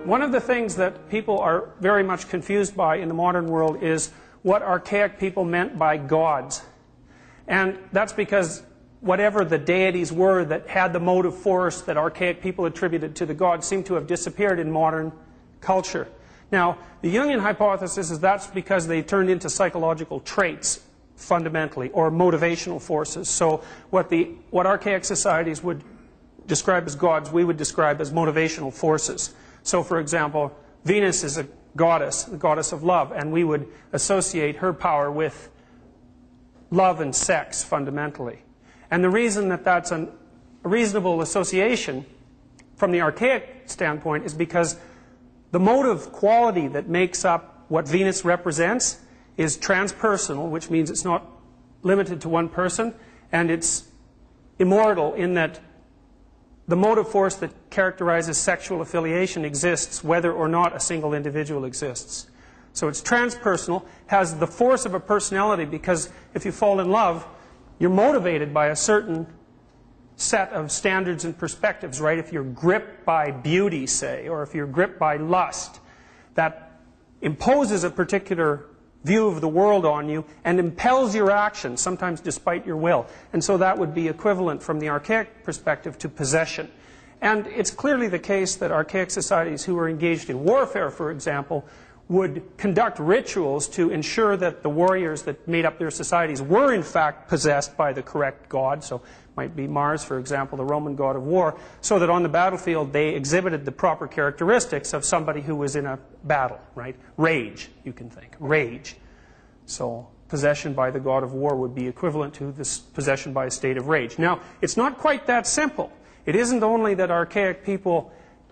One of the things that people are very much confused by in the modern world is what archaic people meant by gods. And that's because whatever the deities were that had the motive force that archaic people attributed to the gods seem to have disappeared in modern culture. Now, the Jungian hypothesis is that's because they turned into psychological traits, fundamentally, or motivational forces. So what archaic societies would describe as gods, we would describe as motivational forces. So, for example, Venus is a goddess, the goddess of love, and we would associate her power with love and sex, fundamentally. And the reason that that's a reasonable association from the archaic standpoint is because the motive quality that makes up what Venus represents is transpersonal, which means it's not limited to one person, and it's immortal in that the motive force that characterizes sexual affiliation exists whether or not a single individual exists. So it's transpersonal, has the force of a personality, because if you fall in love, you're motivated by a certain set of standards and perspectives, right? If you're gripped by beauty, say, or if you're gripped by lust, that imposes a particular view of the world on you and impels your actions, sometimes despite your will. And so that would be equivalent from the archaic perspective to possession. And it's clearly the case that archaic societies who were engaged in warfare, for example, would conduct rituals to ensure that the warriors that made up their societies were in fact possessed by the correct god. So it might be Mars, for example, the Roman god of war, so that on the battlefield they exhibited the proper characteristics of somebody who was in a battle, right? Rage, you can think. Rage. So possession by the god of war would be equivalent to this possession by a state of rage. Now, it's not quite that simple. It isn't only that archaic people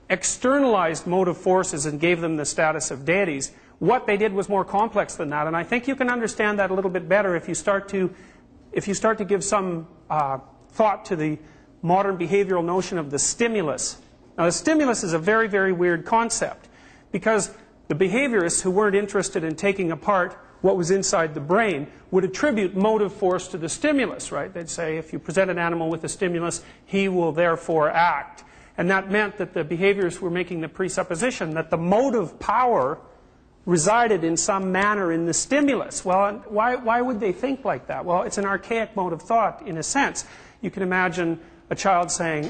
externalized motive forces and gave them the status of deities. What they did was more complex than that, and I think you can understand that a little bit better if you start to give some thought to the modern behavioral notion of the stimulus. Now, the stimulus is a very, very weird concept, because the behaviorists who weren't interested in taking apart what was inside the brain would attribute motive force to the stimulus, right? They'd say, if you present an animal with a stimulus, he will therefore act. And that meant that the behaviorists were making the presupposition that the motive power resided in some manner in the stimulus. Well, why would they think like that? Well, it's an archaic mode of thought, in a sense. You can imagine a child saying,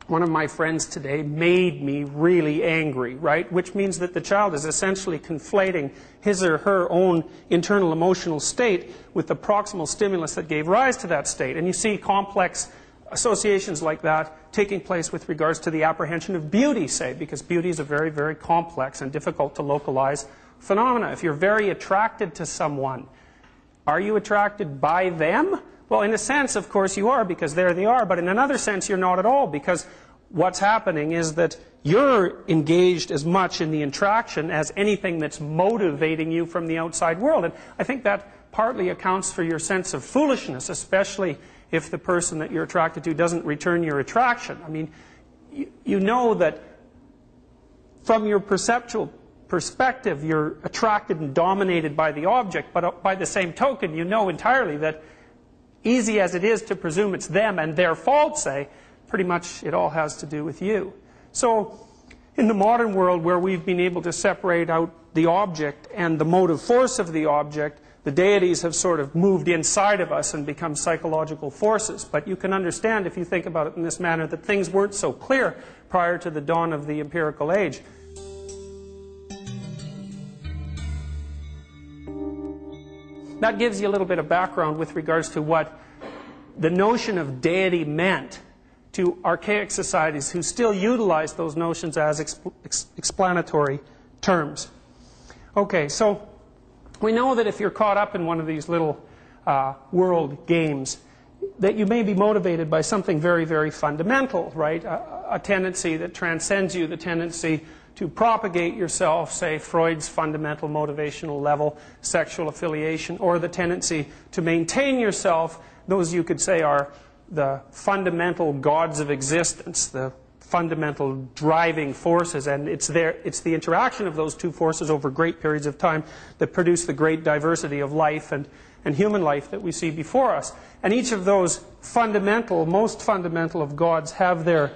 one of my friends today made me really angry, right? Which means that the child is essentially conflating his or her own internal emotional state with the proximal stimulus that gave rise to that state. And you see complex associations like that taking place with regards to the apprehension of beauty, say, because beauty is a very, very complex and difficult to localize phenomena. If you're very attracted to someone, are you attracted by them? Well, in a sense, of course, you are, because there they are. But in another sense, you're not at all, because what's happening is that you're engaged as much in the attraction as anything that's motivating you from the outside world. And I think that partly accounts for your sense of foolishness, especially if the person that you're attracted to doesn't return your attraction. I mean, you know that from your perceptual perspective, you're attracted and dominated by the object, but by the same token, you know entirely that, easy as it is to presume it's them and their fault, say, pretty much it all has to do with you. So in the modern world, where we've been able to separate out the object and the motive force of the object, the deities have sort of moved inside of us and become psychological forces. But you can understand, if you think about it in this manner, that things weren't so clear prior to the dawn of the empirical age. That gives you a little bit of background with regards to what the notion of deity meant to archaic societies who still utilize those notions as explanatory terms. Okay, so we know that if you're caught up in one of these little world games, that you may be motivated by something very, very fundamental, right? A tendency that transcends you, the tendency to propagate yourself, say Freud's fundamental motivational level, sexual affiliation, or the tendency to maintain yourself. Those, you could say, are the fundamental gods of existence, the fundamental driving forces, and it's the interaction of those two forces over great periods of time that produce the great diversity of life and human life that we see before us. And each of those fundamental, most fundamental of gods have their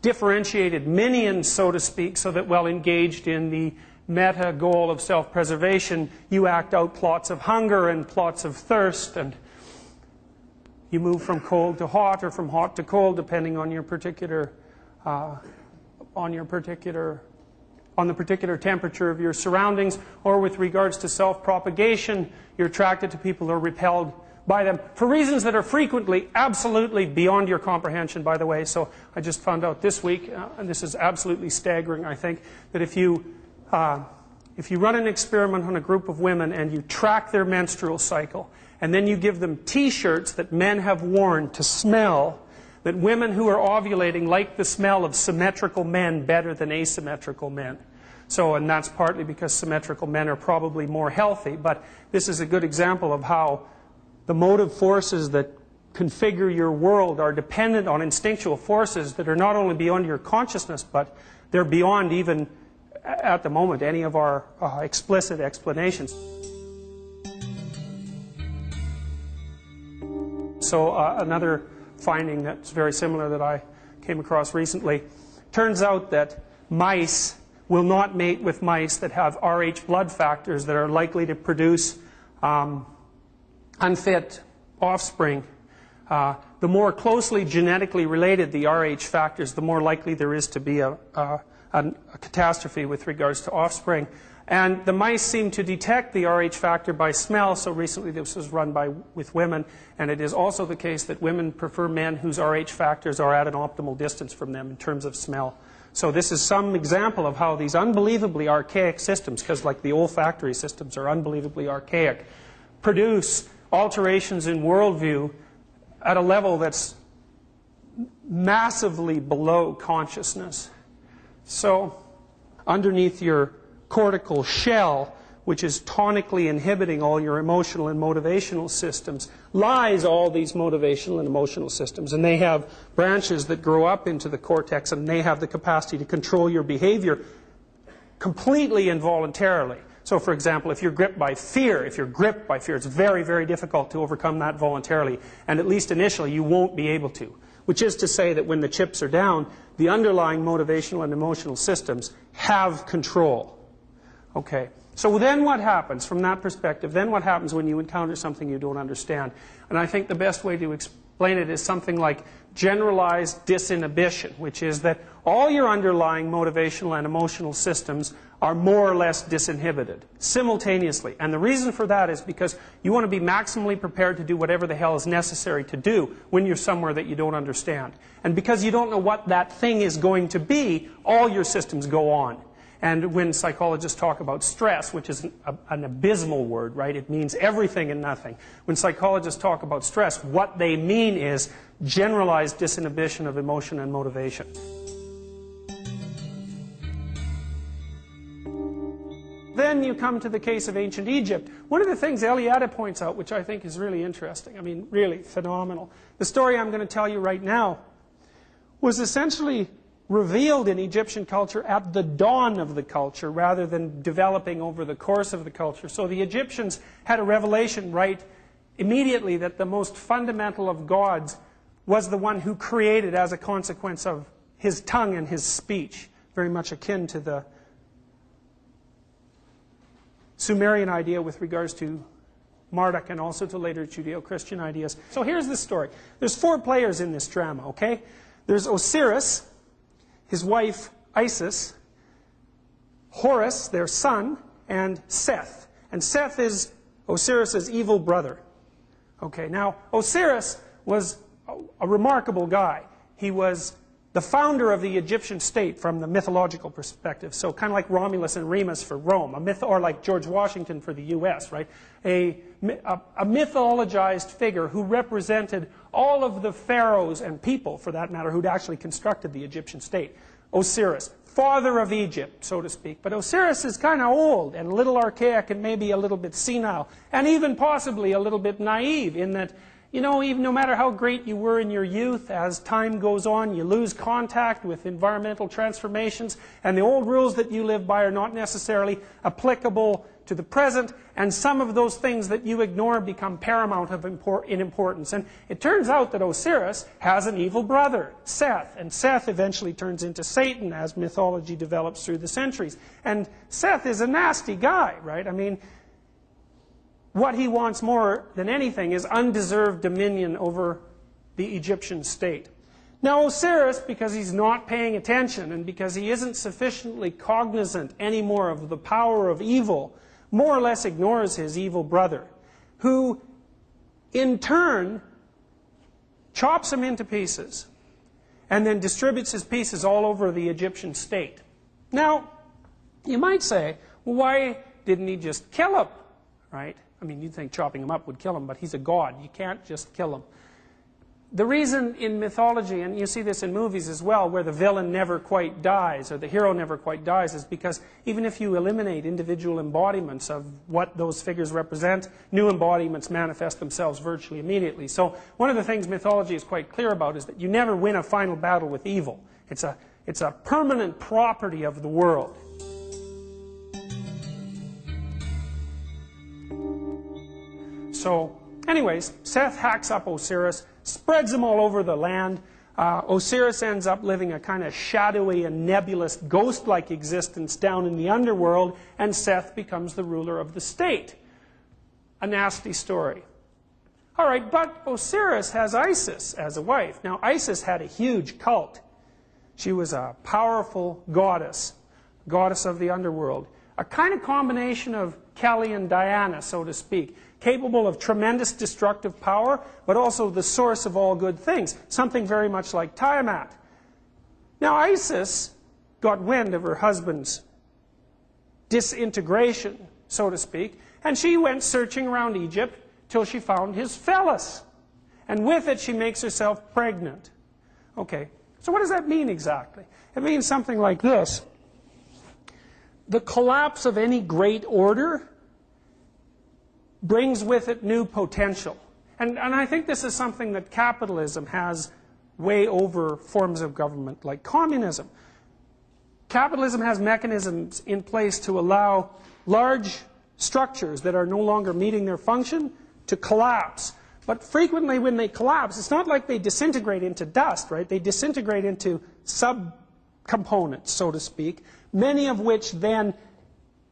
differentiated minions, so to speak, so that while engaged in the meta goal of self-preservation, you act out plots of hunger and plots of thirst, and you move from cold to hot or from hot to cold, depending on your particular on the particular temperature of your surroundings. Or with regards to self-propagation, you're attracted to people or repelled by them for reasons that are frequently absolutely beyond your comprehension, by the way. So I just found out this week, and this is absolutely staggering, I think, that if you run an experiment on a group of women and you track their menstrual cycle, and then you give them t-shirts that men have worn to smell, that women who are ovulating like the smell of symmetrical men better than asymmetrical men. So, and that's partly because symmetrical men are probably more healthy, but this is a good example of how the motive forces that configure your world are dependent on instinctual forces that are not only beyond your consciousness, but they're beyond even, at the moment, any of our explicit explanations. So another finding that's very similar that I came across recently, turns out that mice will not mate with mice that have Rh blood factors that are likely to produce unfit offspring. The more closely genetically related the Rh factors, the more likely there is to be a catastrophe with regards to offspring. And the mice seem to detect the Rh factor by smell, so recently this was run with women, and it is also the case that women prefer men whose Rh factors are at an optimal distance from them in terms of smell. So this is some example of how these unbelievably archaic systems, because like the olfactory systems are unbelievably archaic, produce alterations in worldview at a level that's massively below consciousness. So underneath your cortical shell, which is tonically inhibiting all your emotional and motivational systems, lies all these motivational and emotional systems. And they have branches that grow up into the cortex, and they have the capacity to control your behavior completely involuntarily. So, for example, if you're gripped by fear, it's very, very difficult to overcome that voluntarily. And at least initially, you won't be able to. Which is to say that when the chips are down, the underlying motivational and emotional systems have control. Okay, so then what happens from that perspective? Then what happens when you encounter something you don't understand? And I think the best way to explain it is something like generalized disinhibition, which is that all your underlying motivational and emotional systems are more or less disinhibited simultaneously. And the reason for that is because you want to be maximally prepared to do whatever the hell is necessary to do when you're somewhere that you don't understand. And because you don't know what that thing is going to be, all your systems go on. And when psychologists talk about stress, which is an abysmal word, right? It means everything and nothing. When psychologists talk about stress, what they mean is generalized disinhibition of emotion and motivation. Then you come to the case of ancient Egypt. One of the things Eliade points out, which I think is really interesting, I mean, really phenomenal. The story I'm going to tell you right now was essentially revealed in Egyptian culture at the dawn of the culture rather than developing over the course of the culture. So the Egyptians had a revelation right immediately that the most fundamental of gods was the one who created as a consequence of his tongue and his speech, very much akin to the Sumerian idea with regards to Marduk and also to later Judeo-Christian ideas. So here's the story. There's 4 players in this drama, okay? There's Osiris, his wife Isis, Horus, their son, and Seth. And Seth is Osiris's evil brother. Okay, now Osiris was a remarkable guy. He was the founder of the Egyptian state from the mythological perspective. So kind of like Romulus and Remus for Rome, or like George Washington for the US, right? A mythologized figure who represented all of the pharaohs and people, for that matter, who'd actually constructed the Egyptian state. Osiris, father of Egypt, so to speak. But Osiris is kind of old and a little archaic and maybe a little bit senile, and even possibly a little bit naive in that, you know, even no matter how great you were in your youth, as time goes on, you lose contact with environmental transformations, and the old rules that you live by are not necessarily applicable to the present, and some of those things that you ignore become paramount in importance. And it turns out that Osiris has an evil brother, Seth, and Seth eventually turns into Satan as mythology develops through the centuries. And Seth is a nasty guy, right? I mean, what he wants more than anything is undeserved dominion over the Egyptian state. Now Osiris, because he's not paying attention and because he isn't sufficiently cognizant anymore of the power of evil, more or less ignores his evil brother, who in turn chops him into pieces and then distributes his pieces all over the Egyptian state. Now, you might say, well, why didn't he just kill him, right? I mean, you'd think chopping him up would kill him, but he's a god. You can't just kill him. The reason in mythology, and you see this in movies as well, where the villain never quite dies, or the hero never quite dies, is because even if you eliminate individual embodiments of what those figures represent, new embodiments manifest themselves virtually immediately. So one of the things mythology is quite clear about is that you never win a final battle with evil. It's a permanent property of the world. So, anyways, Seth hacks up Osiris, spreads them all over the land. Osiris ends up living a kind of shadowy and nebulous ghost-like existence down in the underworld, and Seth becomes the ruler of the state. A nasty story. All right, but Osiris has Isis as a wife. Now, Isis had a huge cult. She was a powerful goddess, goddess of the underworld. A kind of combination of Kelly and Diana, so to speak. Capable of tremendous destructive power, but also the source of all good things. Something very much like Tiamat. Now Isis got wind of her husband's disintegration, so to speak, and she went searching around Egypt till she found his phallus. And with it she makes herself pregnant. Okay, so what does that mean exactly? It means something like this. The collapse of any great order brings with it new potential. And I think this is something that capitalism has way over forms of government like communism. Capitalism has mechanisms in place to allow large structures that are no longer meeting their function to collapse. But frequently when they collapse, it's not like they disintegrate into dust, right? They disintegrate into subcomponents, so to speak, many of which then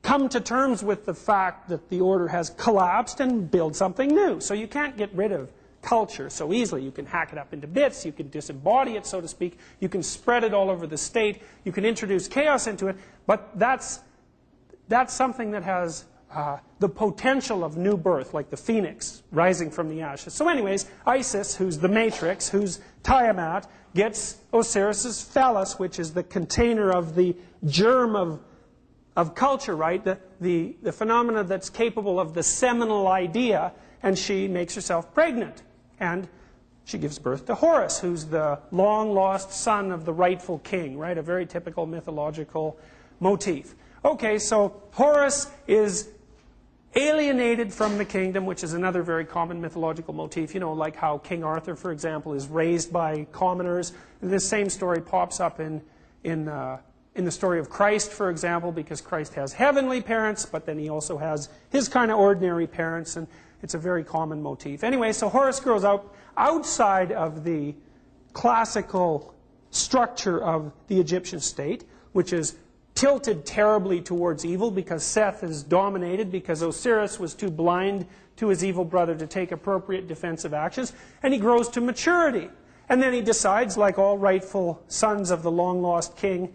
come to terms with the fact that the order has collapsed and build something new. So you can't get rid of culture so easily. You can hack it up into bits, you can disembody it, so to speak, you can spread it all over the state, you can introduce chaos into it, but that's something that has the potential of new birth, like the phoenix rising from the ashes. So anyways, Isis, who's the matrix, who's Tiamat, gets Osiris's phallus, which is the container of the germ of culture, right? The phenomena that's capable of the seminal idea, and she makes herself pregnant. And she gives birth to Horus, who's the long-lost son of the rightful king, right? A very typical mythological motif. Okay, so Horus is alienated from the kingdom, which is another very common mythological motif. You know, like how King Arthur, for example, is raised by commoners. This same story pops up in the story of Christ, for example, because Christ has heavenly parents, but then he also has his kind of ordinary parents, and it's a very common motif. Anyway, so Horus grows up outside of the classical structure of the Egyptian state, which is tilted terribly towards evil because Seth is dominated, because Osiris was too blind to his evil brother to take appropriate defensive actions, and he grows to maturity. And then he decides, like all rightful sons of the long-lost king,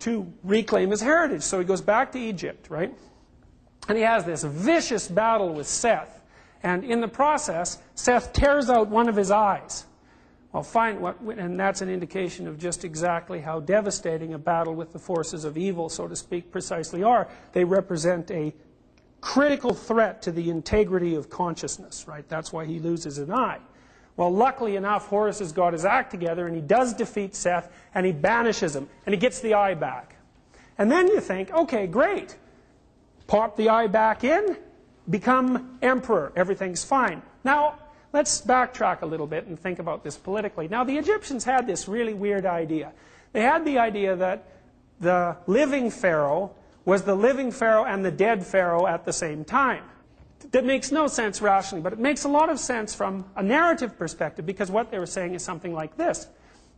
to reclaim his heritage. So he goes back to Egypt, right? And he has this vicious battle with Seth. And in the process, Seth tears out one of his eyes. Well, and that's an indication of just exactly how devastating a battle with the forces of evil, so to speak, precisely are. They represent a critical threat to the integrity of consciousness, right? That's why he loses an eye. Well, luckily enough, Horus has got his act together, and he does defeat Seth, and he banishes him, and he gets the eye back. And then you think, okay, great. Pop the eye back in, become emperor, everything's fine. Now, let's backtrack a little bit and think about this politically. Now, the Egyptians had this really weird idea. They had the idea that the living pharaoh was the living pharaoh and the dead pharaoh at the same time. That makes no sense rationally, but it makes a lot of sense from a narrative perspective, because what they were saying is something like this.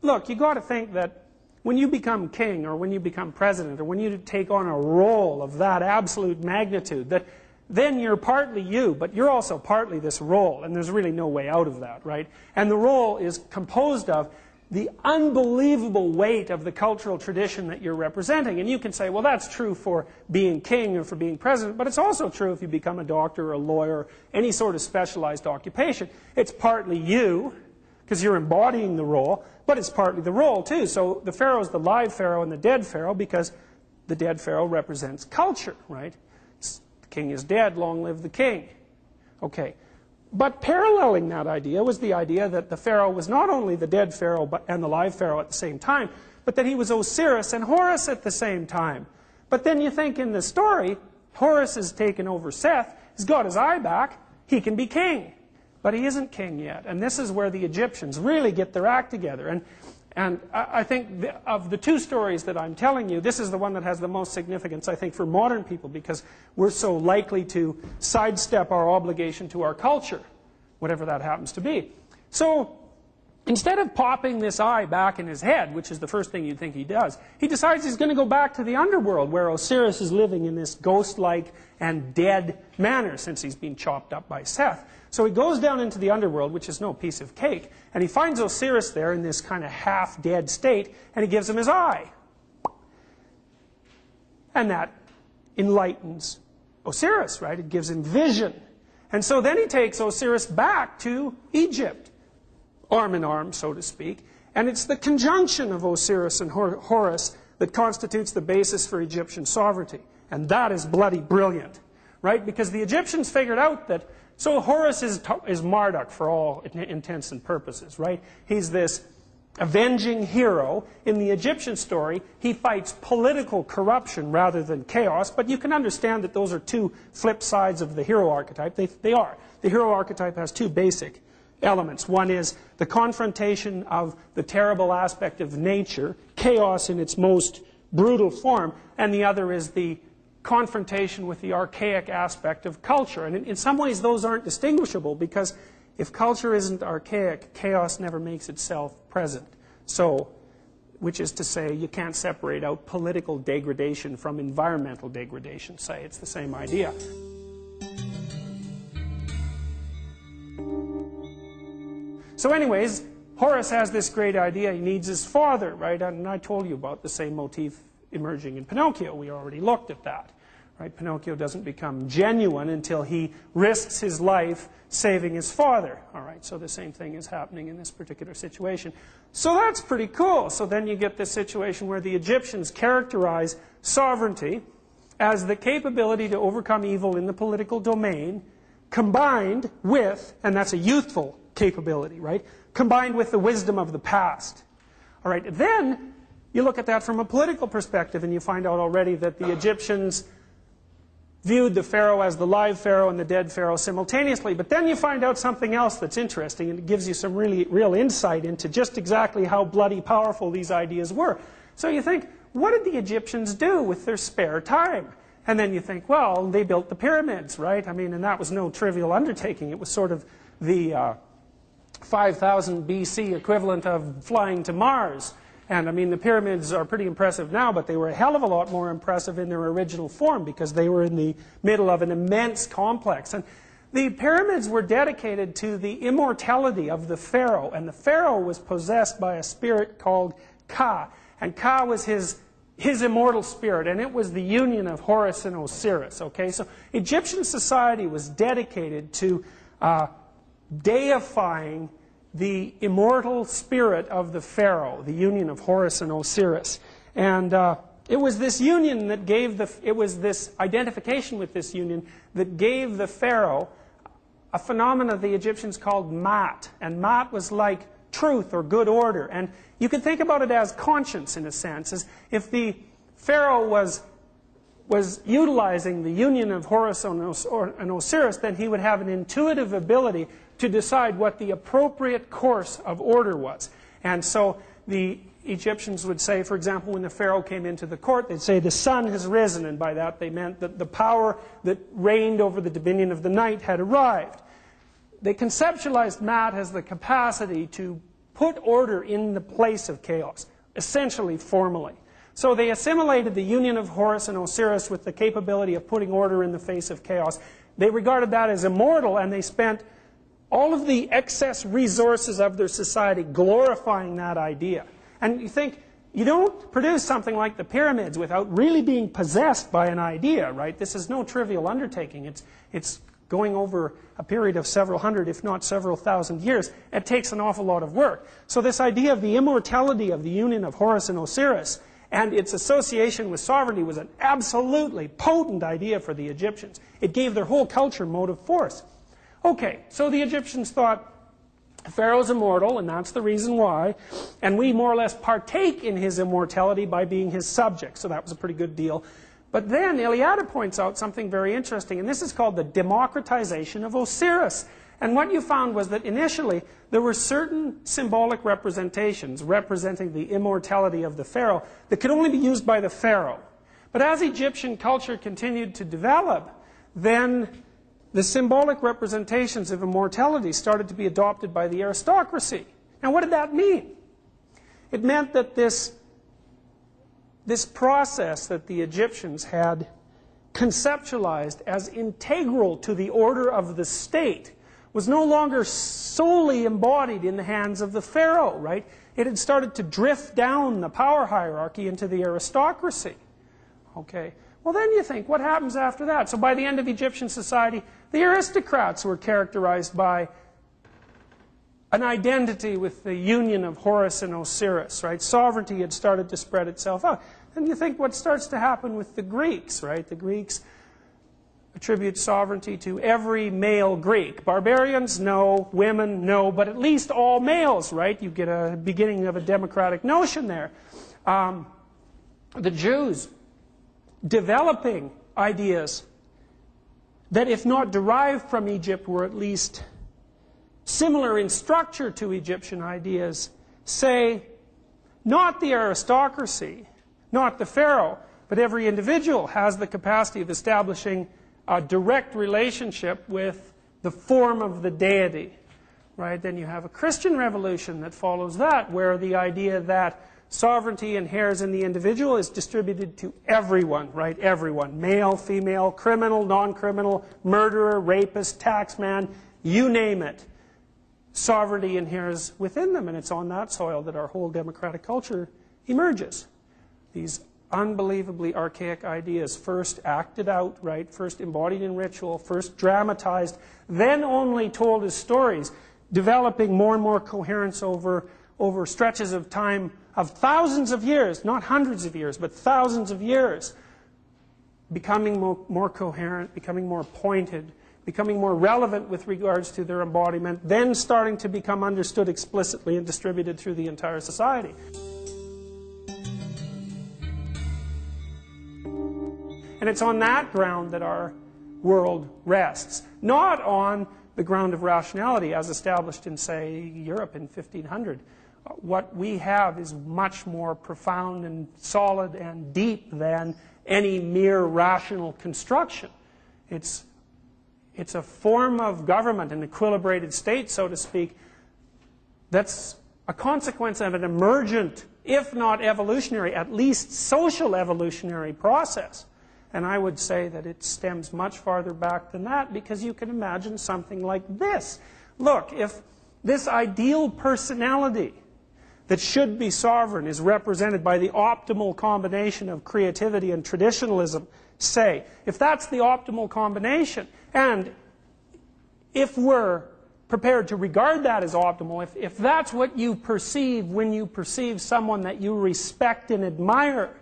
Look, you got to think that when you become king, or when you become president, or when you take on a role of that absolute magnitude, that then you're partly you, but you're also partly this role, and there's really no way out of that, right? And the role is composed of the unbelievable weight of the cultural tradition that you're representing. And you can say, well, that's true for being king or for being president, but it's also true if you become a doctor or a lawyer or any sort of specialized occupation. It's partly you, because you're embodying the role, but it's partly the role too. So the pharaoh is the live pharaoh and the dead pharaoh, because the dead pharaoh represents culture, right? The king is dead, long live the king. Okay. But paralleling that idea was the idea that the pharaoh was not only the dead pharaoh and the live pharaoh at the same time, but that he was Osiris and Horus at the same time. But then you think in the story, Horus has taken over Seth, he's got his eye back, he can be king. But he isn't king yet. And this is where the Egyptians really get their act together. And I think of the two stories that I'm telling you, this is the one that has the most significance, I think, for modern people, because we're so likely to sidestep our obligation to our culture, whatever that happens to be. So instead of popping this eye back in his head, which is the first thing you'd think he does, he decides he's going to go back to the underworld, where Osiris is living in this ghost-like and dead manner since he's been chopped up by Seth. So he goes down into the underworld, which is no piece of cake, and he finds Osiris there in this kind of half-dead state, and he gives him his eye. And that enlightens Osiris, right? It gives him vision. And so then he takes Osiris back to Egypt, arm in arm, so to speak, and it's the conjunction of Osiris and Horus that constitutes the basis for Egyptian sovereignty. And that is bloody brilliant, right? Because the Egyptians figured out that, so Horus is Marduk for all intents and purposes, right? He's this avenging hero. In the Egyptian story, he fights political corruption rather than chaos, but you can understand that those are two flip sides of the hero archetype. They are. The hero archetype has two basic elements. One is the confrontation of the terrible aspect of nature, chaos in its most brutal form, and the other is the confrontation with the archaic aspect of culture. And in some ways those aren't distinguishable, because if culture isn't archaic, chaos never makes itself present. So, which is to say, you can't separate out political degradation from environmental degradation, say. It's the same idea. So anyways, Horus has this great idea. He needs his father, right? And I told you about the same motif emerging in Pinocchio. We already looked at that. Right? Pinocchio doesn't become genuine until he risks his life saving his father. All right, so the same thing is happening in this particular situation. So that's pretty cool. So then you get this situation where the Egyptians characterize sovereignty as the capability to overcome evil in the political domain, combined with, and that's a youthful capability, right? Combined with the wisdom of the past. All right, then you look at that from a political perspective, and you find out already that the Egyptians viewed the pharaoh as the live pharaoh and the dead pharaoh simultaneously. But then you find out something else that's interesting, and it gives you some real insight into just exactly how bloody powerful these ideas were. So you think, what did the Egyptians do with their spare time? And then you think, well, they built the pyramids, right? I mean, and that was no trivial undertaking. It was sort of the 5000 BC equivalent of flying to Mars. And I mean, the pyramids are pretty impressive now, but they were a hell of a lot more impressive in their original form, because they were in the middle of an immense complex. And the pyramids were dedicated to the immortality of the pharaoh, and the pharaoh was possessed by a spirit called Ka. And Ka was his immortal spirit, and it was the union of Horus and Osiris. Okay, so Egyptian society was dedicated to deifying the immortal spirit of the pharaoh, the union of Horus and Osiris. And it was this union that gave it was this identification with this union that gave the pharaoh a phenomenon the Egyptians called Mat. And Mat was like truth or good order. And you can think about it as conscience, in a sense. As if the pharaoh was utilizing the union of Horus and Osiris, then he would have an intuitive ability to decide what the appropriate course of order was. And so the Egyptians would say, for example, when the pharaoh came into the court, they'd say the sun has risen, and by that they meant that the power that reigned over the dominion of the night had arrived. They conceptualized Maat as the capacity to put order in the place of chaos, essentially formally. So they assimilated the union of Horus and Osiris with the capability of putting order in the face of chaos. They regarded that as immortal, and they spent all of the excess resources of their society glorifying that idea. And you think, you don't produce something like the pyramids without really being possessed by an idea, right? This is no trivial undertaking. It's going over a period of several hundred, if not several thousand years. It takes an awful lot of work. So this idea of the immortality of the union of Horus and Osiris and its association with sovereignty was an absolutely potent idea for the Egyptians. It gave their whole culture motive force. Okay, so the Egyptians thought, Pharaoh's immortal, and that's the reason why, and we more or less partake in his immortality by being his subjects, so that was a pretty good deal. But then Eliade points out something very interesting, and this is called the democratization of Osiris. And what you found was that initially there were certain symbolic representations representing the immortality of the pharaoh that could only be used by the pharaoh. But as Egyptian culture continued to develop, then the symbolic representations of immortality started to be adopted by the aristocracy. Now, what did that mean? It meant that this process that the Egyptians had conceptualized as integral to the order of the state was no longer solely embodied in the hands of the pharaoh, right? It had started to drift down the power hierarchy into the aristocracy. Okay. Well, then you think, what happens after that? So by the end of Egyptian society, the aristocrats were characterized by an identity with the union of Horus and Osiris, right? Sovereignty had started to spread itself out. Then you think what starts to happen with the Greeks, right? The Greeks attribute sovereignty to every male Greek. Barbarians, no. Women, no. But at least all males, right? You get a beginning of a democratic notion there. The Jews developing ideas that, if not derived from Egypt, were at least similar in structure to Egyptian ideas, say, not the aristocracy, not the pharaoh, but every individual has the capacity of establishing a direct relationship with the form of the deity, right? Then you have a Christian revolution that follows that, where the idea that sovereignty inheres in the individual is distributed to everyone, right? Everyone. Male, female, criminal, non-criminal, murderer, rapist, taxman, you name it. Sovereignty inheres within them, and it's on that soil that our whole democratic culture emerges. These unbelievably archaic ideas, first acted out, right? First embodied in ritual, first dramatized, then only told as stories, developing more and more coherence over stretches of time of thousands of years, not hundreds of years, but thousands of years, becoming more coherent, becoming more pointed, becoming more relevant with regards to their embodiment, then starting to become understood explicitly and distributed through the entire society. And it's on that ground that our world rests, not on the ground of rationality as established in, say, Europe in 1500. What we have is much more profound and solid and deep than any mere rational construction. It's a form of government, an equilibrated state, so to speak, that's a consequence of an emergent, if not evolutionary, at least social evolutionary process. And I would say that it stems much farther back than that, because you can imagine something like this. Look, if this ideal personality that should be sovereign is represented by the optimal combination of creativity and traditionalism, say, if that's the optimal combination, and if we're prepared to regard that as optimal, if that's what you perceive when you perceive someone that you respect and admire,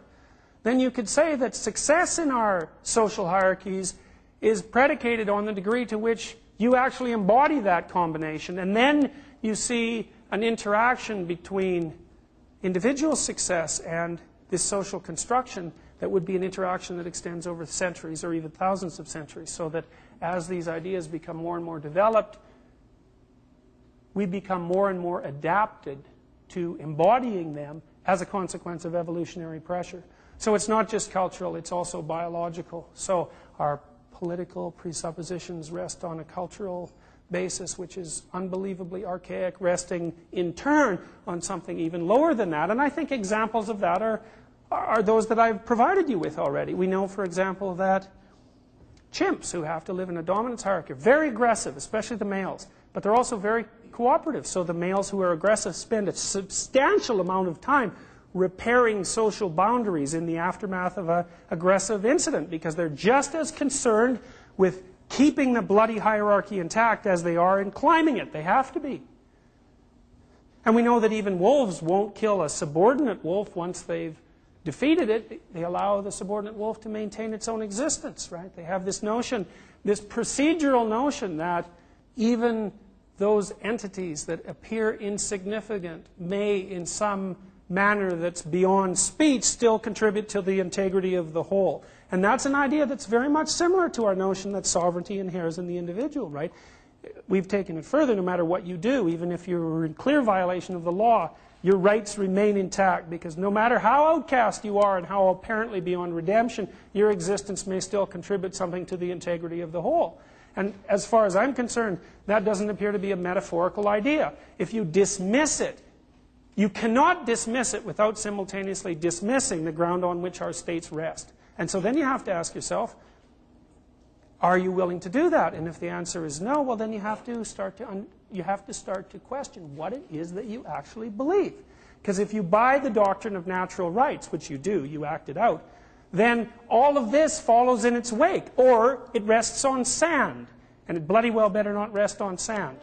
then you could say that success in our social hierarchies is predicated on the degree to which you actually embody that combination. And then you see an interaction between individual success and this social construction that would be an interaction that extends over centuries or even thousands of centuries, so that as these ideas become more and more developed, we become more and more adapted to embodying them as a consequence of evolutionary pressure. So it's not just cultural, it's also biological. So our political presuppositions rest on a cultural basis, which is unbelievably archaic, resting in turn on something even lower than that. And I think examples of that are those that I've provided you with already. We know, for example, that chimps who have to live in a dominance hierarchy are very aggressive, especially the males, but they're also very cooperative. So the males who are aggressive spend a substantial amount of time repairing social boundaries in the aftermath of an aggressive incident, because they're just as concerned with keeping the bloody hierarchy intact as they are in climbing it. They have to be. And we know that even wolves won't kill a subordinate wolf once they've defeated it. They allow the subordinate wolf to maintain its own existence, right? They have this notion, this procedural notion that even those entities that appear insignificant may, in some manner that's beyond speech, still contribute to the integrity of the whole. And that's an idea that's very much similar to our notion that sovereignty inheres in the individual, right? We've taken it further. No matter what you do, even if you're in clear violation of the law, your rights remain intact, because no matter how outcast you are and how apparently beyond redemption, your existence may still contribute something to the integrity of the whole. And as far as I'm concerned, that doesn't appear to be a metaphorical idea. If you dismiss it, you cannot dismiss it without simultaneously dismissing the ground on which our states rest. And so then you have to ask yourself, are you willing to do that? And if the answer is no, well, then you have to start to question what it is that you actually believe. Because if you buy the doctrine of natural rights, which you do, you act it out, then all of this follows in its wake, or it rests on sand. And it bloody well better not rest on sand.